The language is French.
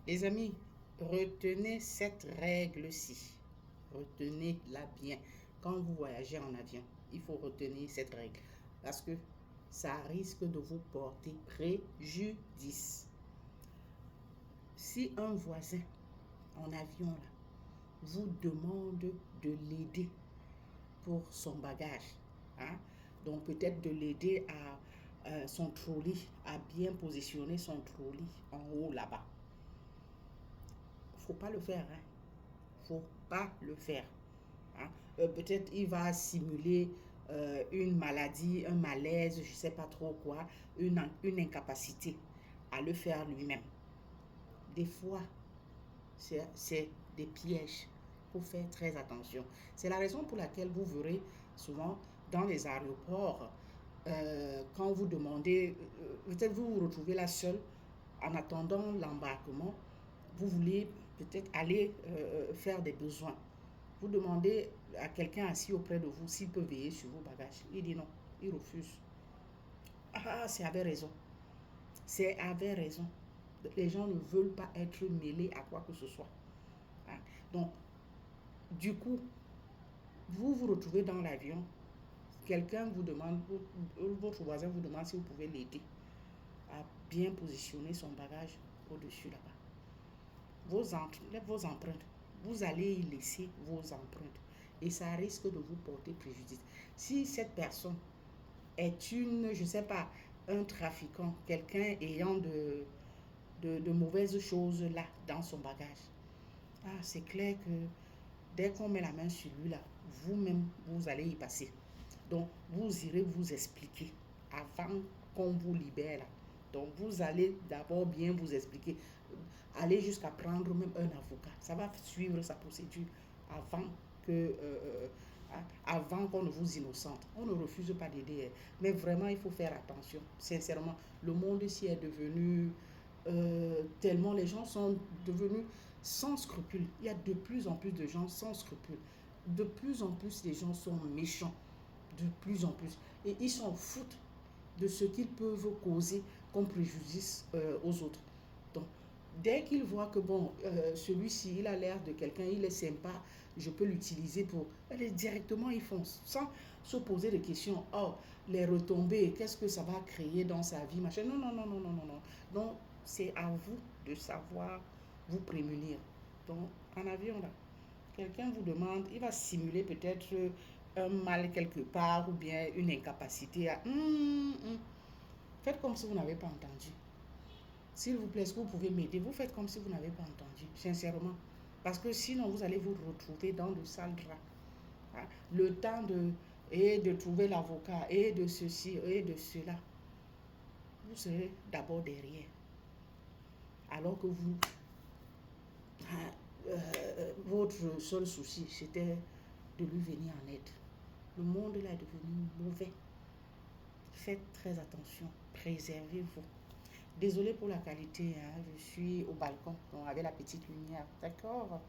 Les amis, retenez cette règle-ci. Retenez-la bien. Quand vous voyagez en avion, il faut retenir cette règle. Parce que ça risque de vous porter préjudice. Si un voisin en avion là, vous demande de l'aider pour son bagage, hein, donc peut-être de l'aider à son trolley, à bien positionner son trolley en haut là-bas. Faut pas le faire, hein. Faut pas le faire. Hein. Peut-être il va simuler une maladie, un malaise, je sais pas trop quoi, une incapacité à le faire lui-même. Des fois, c'est des pièges. Il faut faire très attention. C'est la raison pour laquelle vous verrez souvent dans les aéroports, quand vous demandez, peut-être vous vous retrouvez là seul en attendant l'embarquement, vous voulez peut-être aller faire des besoins. Vous demandez à quelqu'un assis auprès de vous s'il peut veiller sur vos bagages. Il dit non, il refuse. Ah, c'est avec raison. C'est avec raison. Les gens ne veulent pas être mêlés à quoi que ce soit. Hein. Donc, du coup, vous vous retrouvez dans l'avion, quelqu'un vous demande, votre voisin vous demande si vous pouvez l'aider à bien positionner son bagage au-dessus là-bas. Vos empreintes, vous allez y laisser vos empreintes et ça risque de vous porter préjudice. Si cette personne est une, je ne sais pas, un trafiquant, quelqu'un ayant de mauvaises choses là dans son bagage, ah, c'est clair que dès qu'on met la main sur lui là, vous-même, vous allez y passer. Donc, vous irez vous expliquer avant qu'on vous libère là. Donc, vous allez d'abord bien vous expliquer. Aller jusqu'à prendre même un avocat. Ça va suivre sa procédure avant que... avant qu'on ne vous innocente. On ne refuse pas d'aider. Mais vraiment, il faut faire attention. Sincèrement, le monde ici est devenu... tellement les gens sont devenus sans scrupules. Il y a de plus en plus de gens sans scrupules. De plus en plus, les gens sont méchants. De plus en plus. Et ils s'en foutent de ce qu'ils peuvent causer comme préjudice aux autres. Donc, dès qu'ils voient que bon, celui-ci, il a l'air de quelqu'un, il est sympa, je peux l'utiliser pour... Allez, directement, ils font sans se poser de questions. Oh, les retombées, qu'est-ce que ça va créer dans sa vie, machin. Non, non, non, non, non, non, non. Donc, c'est à vous de savoir vous prémunir. Donc, en avion, là, quelqu'un vous demande, il va simuler peut-être un mal quelque part ou bien une incapacité à... Faites comme si vous n'avez pas entendu. S'il vous plaît, est-ce que vous pouvez m'aider? Vous faites comme si vous n'avez pas entendu, sincèrement. Parce que sinon, vous allez vous retrouver dans le sale drap. Hein. Le temps de trouver l'avocat et de ceci et de cela. Vous serez d'abord derrière. Alors que vous, votre seul souci, c'était de lui venir en aide. Le monde là est devenu mauvais. Faites très attention. Préservez-vous. Désolée pour la qualité, hein, je suis au balcon, donc avec la petite lumière. D'accord?